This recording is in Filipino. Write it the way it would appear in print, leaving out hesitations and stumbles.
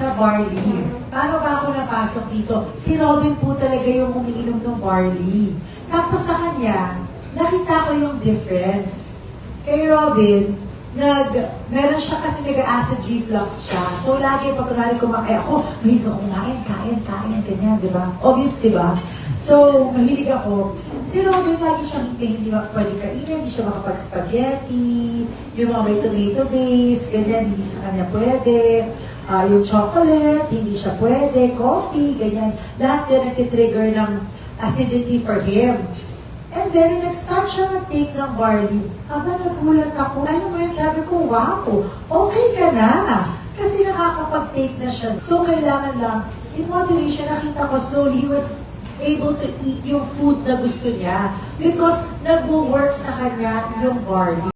sa barley. Paano ba ako napasok dito? Si Robin po talaga yung umiinom ng barley. Tapos sa kanya, nakita ko yung difference. Kay Robin, meron siya kasi nag-acid reflux siya. So, lagi pag kunwari kumakain ako, mahilig ako kain, ganyan, di ba? Obvious, di ba? So, mahilig ako. Si Robin, lagi siyang hindi pwede kainin, hindi siya makapag-spaghetti, yung mga may tomato base, ganyan, hindi sa kanya pwede. Yung chocolate, hindi siya pwede, coffee, ganyan. Lahat yan nag-trigger ng acidity for him. And then, nag-start siya mag-take ng barley. Aba, nagulat ako. Ano mo yun? Sabi ko, wow, okay ka na. Kasi nakakapag-take na siya. So, kailangan lang, in moderation, nakita ko slowly, he was able to eat yung food na gusto niya. Because nag-work sa kanya yung barley.